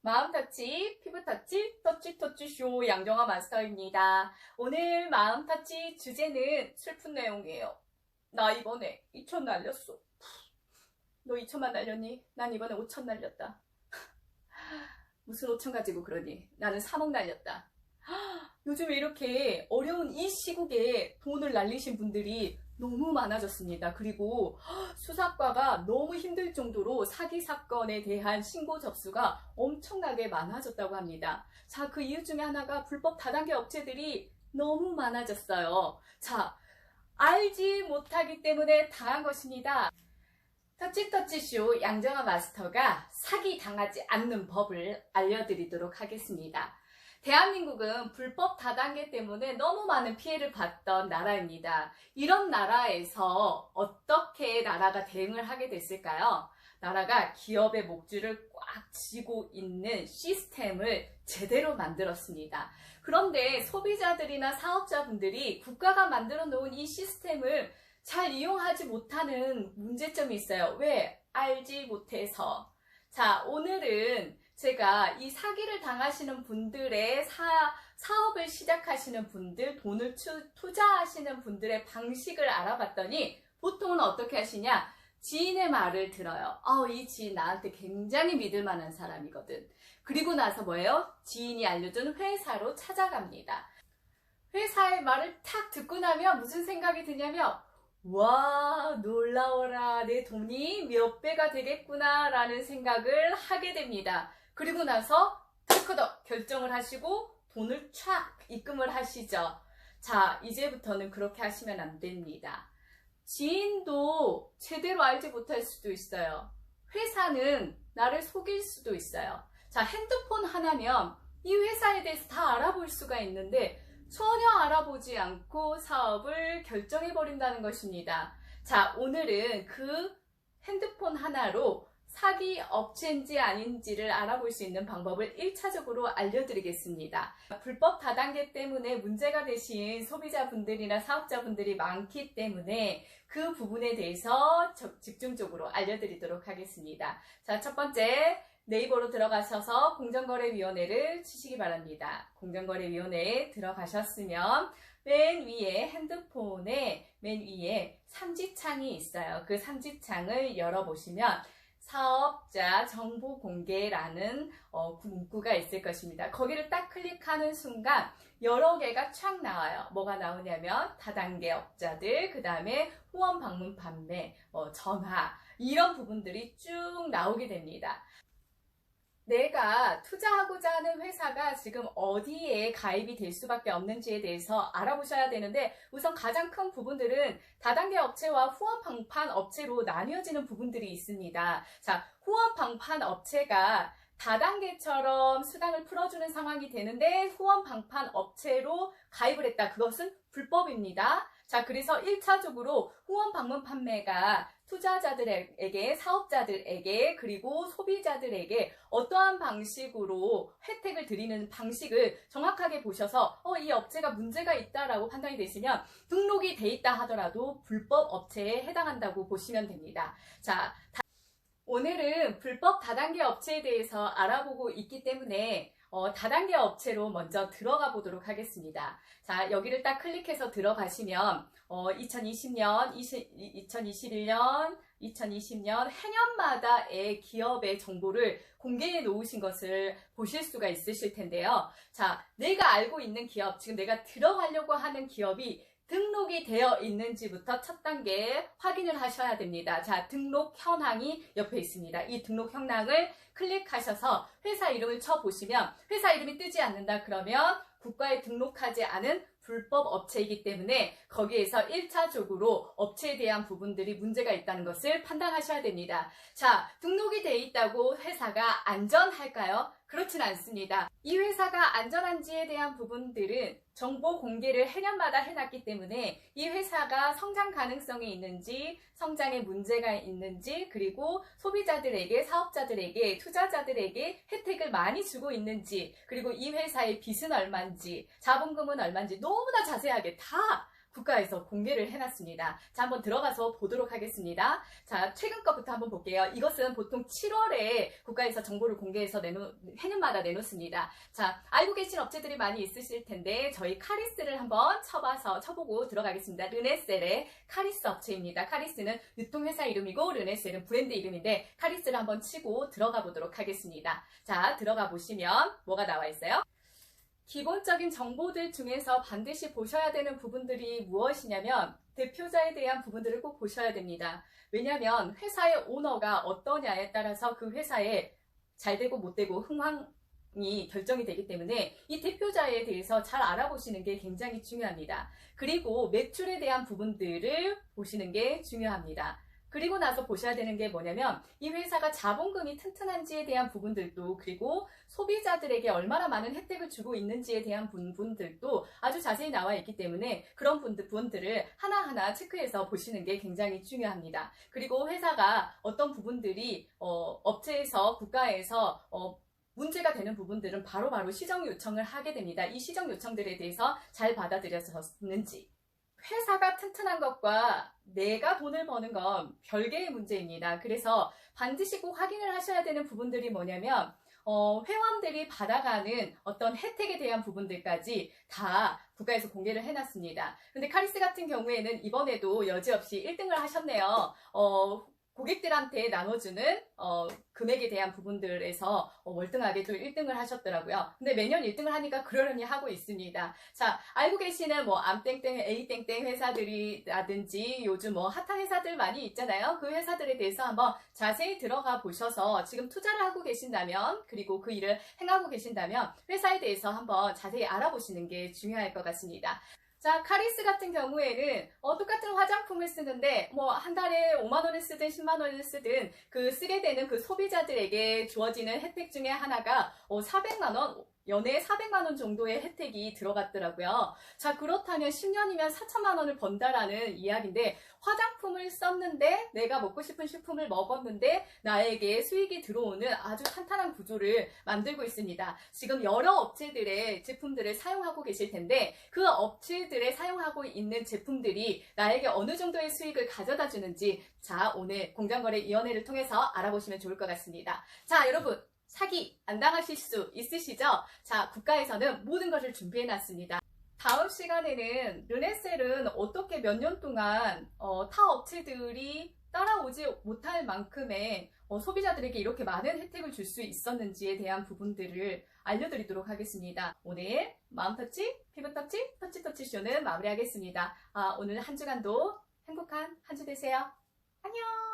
마음터치, 피부터치, 터치터치쇼 양정아 마스터입니다. 오늘 마음터치 주제는 슬픈 내용이에요. 나 이번에 2천 날렸어. 너 2천만 날렸니? 난 이번에 5천 날렸다. 무슨 5천 가지고 그러니? 나는 3억 날렸다. 요즘 이렇게 어려운 이 시국에 돈을 날리신 분들이 너무 많아졌습니다. 그리고 수사과가 너무 힘들 정도로 사기 사건에 대한 신고 접수가 엄청나게 많아졌다고 합니다. 자, 그 이유 중에 하나가 불법 다단계 업체들이 너무 많아졌어요. 자, 알지 못하기 때문에 당한 것입니다. 터치터치쇼 양정아 마스터가 사기 당하지 않는 법을 알려드리도록 하겠습니다. 대한민국은 불법 다단계 때문에 너무 많은 피해를 봤던 나라입니다. 이런 나라에서 어떻게 나라가 대응을 하게 됐을까요? 나라가 기업의 목줄을 꽉 쥐고 있는 시스템을 제대로 만들었습니다. 그런데 소비자들이나 사업자분들이 국가가 만들어 놓은 이 시스템을 잘 이용하지 못하는 문제점이 있어요. 왜? 알지 못해서. 자, 오늘은 제가 이 사기를 당하시는 분들의 사업을 시작하시는 분들, 돈을 투자하시는 분들의 방식을 알아봤더니 보통은 어떻게 하시냐? 지인의 말을 들어요. 이 지인 나한테 굉장히 믿을 만한 사람이거든. 그리고 나서 뭐예요? 지인이 알려준 회사로 찾아갑니다. 회사의 말을 탁 듣고 나면 무슨 생각이 드냐면 와, 놀라워라. 내 돈이 몇 배가 되겠구나 라는 생각을 하게 됩니다. 그리고 나서 털커덕 결정을 하시고 돈을 촥 입금을 하시죠. 자, 이제부터는 그렇게 하시면 안 됩니다. 지인도 제대로 알지 못할 수도 있어요. 회사는 나를 속일 수도 있어요. 자, 핸드폰 하나면 이 회사에 대해서 다 알아볼 수가 있는데 전혀 알아보지 않고 사업을 결정해버린다는 것입니다. 자, 오늘은 그 핸드폰 하나로 사기 업체인지 아닌지를 알아볼 수 있는 방법을 1차적으로 알려드리겠습니다. 불법 다단계 때문에 문제가 되신 소비자분들이나 사업자분들이 많기 때문에 그 부분에 대해서 집중적으로 알려드리도록 하겠습니다. 자, 첫 번째, 네이버로 들어가셔서 공정거래위원회를 치시기 바랍니다. 공정거래위원회에 들어가셨으면 맨 위에 핸드폰에 맨 위에 삼지창이 있어요. 그 삼지창을 열어보시면 사업자 정보 공개라는 문구가 있을 것입니다. 거기를 딱 클릭하는 순간 여러 개가 쫙 나와요. 뭐가 나오냐면 다단계 업자들, 그 다음에 후원 방문 판매, 전화 이런 부분들이 쭉 나오게 됩니다. 내가 투자하고자 하는 회사가 지금 어디에 가입이 될 수밖에 없는지에 대해서 알아보셔야 되는데 우선 가장 큰 부분들은 다단계 업체와 후원 방판 업체로 나뉘어지는 부분들이 있습니다. 자, 후원 방판 업체가 다단계처럼 수당을 풀어주는 상황이 되는데 후원 방판 업체로 가입을 했다. 그것은 불법입니다. 자, 그래서 1차적으로 후원 방문 판매가 투자자들에게, 사업자들에게, 그리고 소비자들에게 어떠한 방식으로 혜택을 드리는 방식을 정확하게 보셔서 이 업체가 문제가 있다라고 판단이 되시면 등록이 돼 있다 하더라도 불법 업체에 해당한다고 보시면 됩니다. 자, 오늘은 불법 다단계 업체에 대해서 알아보고 있기 때문에 다단계 업체로 먼저 들어가 보도록 하겠습니다. 자, 여기를 딱 클릭해서 들어가시면 2020년, 2021년, 2020년 해년마다의 기업의 정보를 공개해 놓으신 것을 보실 수가 있으실 텐데요. 자, 내가 알고 있는 기업, 지금 내가 들어가려고 하는 기업이 등록이 되어 있는지부터 첫 단계 확인을 하셔야 됩니다. 자, 등록 현황이 옆에 있습니다. 이 등록 현황을 클릭하셔서 회사 이름을 쳐보시면 회사 이름이 뜨지 않는다 그러면 국가에 등록하지 않은 불법 업체이기 때문에 거기에서 1차적으로 업체에 대한 부분들이 문제가 있다는 것을 판단하셔야 됩니다. 자, 등록이 돼 있다고 회사가 안전할까요? 그렇진 않습니다. 이 회사가 안전한지에 대한 부분들은 정보 공개를 해년마다 해놨기 때문에 이 회사가 성장 가능성이 있는지, 성장에 문제가 있는지, 그리고 소비자들에게, 사업자들에게, 투자자들에게 혜택을 많이 주고 있는지, 그리고 이 회사의 빚은 얼마인지, 자본금은 얼마인지 너무나 자세하게 다 국가에서 공개를 해놨습니다. 자, 한번 들어가서 보도록 하겠습니다. 자, 최근 것부터 한번 볼게요. 이것은 보통 7월에 국가에서 정보를 공개해서 해년마다 내놓습니다. 자, 알고 계신 업체들이 많이 있으실 텐데 저희 카리스를 한번 쳐보고 들어가겠습니다. 르네셀의 카리스 업체입니다. 카리스는 유통회사 이름이고 르네셀은 브랜드 이름인데 카리스를 한번 치고 들어가 보도록 하겠습니다. 자, 들어가 보시면 뭐가 나와 있어요? 기본적인 정보들 중에서 반드시 보셔야 되는 부분들이 무엇이냐면 대표자에 대한 부분들을 꼭 보셔야 됩니다. 왜냐하면 회사의 오너가 어떠냐에 따라서 그 회사에 잘 되고 못 되고 흥황이 결정이 되기 때문에 이 대표자에 대해서 잘 알아보시는 게 굉장히 중요합니다. 그리고 매출에 대한 부분들을 보시는 게 중요합니다. 그리고 나서 보셔야 되는 게 뭐냐면 이 회사가 자본금이 튼튼한지에 대한 부분들도 그리고 소비자들에게 얼마나 많은 혜택을 주고 있는지에 대한 부분들도 아주 자세히 나와 있기 때문에 그런 부분들을 하나하나 체크해서 보시는 게 굉장히 중요합니다. 그리고 회사가 어떤 부분들이 업체에서 국가에서 문제가 되는 부분들은 바로바로 시정 요청을 하게 됩니다. 이 시정 요청들에 대해서 잘 받아들여졌는지 회사가 튼튼한 것과 내가 돈을 버는 건 별개의 문제입니다. 그래서 반드시 꼭 확인을 하셔야 되는 부분들이 뭐냐면 회원들이 받아가는 어떤 혜택에 대한 부분들까지 다 국가에서 공개를 해놨습니다. 근데 카리스 같은 경우에는 이번에도 여지없이 1등을 하셨네요. 고객들한테 나눠주는 금액에 대한 부분들에서 월등하게 또 1등을 하셨더라고요. 근데 매년 1등을 하니까 그러려니 하고 있습니다. 자, 알고 계시는 뭐 암땡땡, A땡땡 회사들이라든지 요즘 뭐 핫한 회사들 많이 있잖아요. 그 회사들에 대해서 한번 자세히 들어가 보셔서 지금 투자를 하고 계신다면 그리고 그 일을 행하고 계신다면 회사에 대해서 한번 자세히 알아보시는 게 중요할 것 같습니다. 자, 카리스 같은 경우에는 똑같은 화장품을 쓰는데 뭐 한 달에 5만 원을 쓰든 10만 원을 쓰든 그 쓰게 되는 그 소비자들에게 주어지는 혜택 중에 하나가 400만 원, 연애에 400만 원 정도의 혜택이 들어갔더라고요. 자, 그렇다면 10년이면 4천만 원을 번다라는 이야기인데 화장품을 썼는데 내가 먹고 싶은 식품을 먹었는데 나에게 수익이 들어오는 아주 탄탄한 구조를 만들고 있습니다. 지금 여러 업체들의 제품들을 사용하고 계실 텐데 그 업체들에 사용하고 있는 제품들이 나에게 어느 정도의 수익을 가져다 주는지 자, 오늘 공정거래위원회를 통해서 알아보시면 좋을 것 같습니다. 자, 여러분 사기 안 당하실 수 있으시죠? 자, 국가에서는 모든 것을 준비해 놨습니다. 다음 시간에는 르네셀은 어떻게 몇 년 동안 타 업체들이 따라오지 못할 만큼의 소비자들에게 이렇게 많은 혜택을 줄 수 있었는지에 대한 부분들을 알려드리도록 하겠습니다. 오늘 마음터치, 피부터치, 터치터치쇼는 마무리하겠습니다. 오늘 한 주간도 행복한 한 주 되세요. 안녕!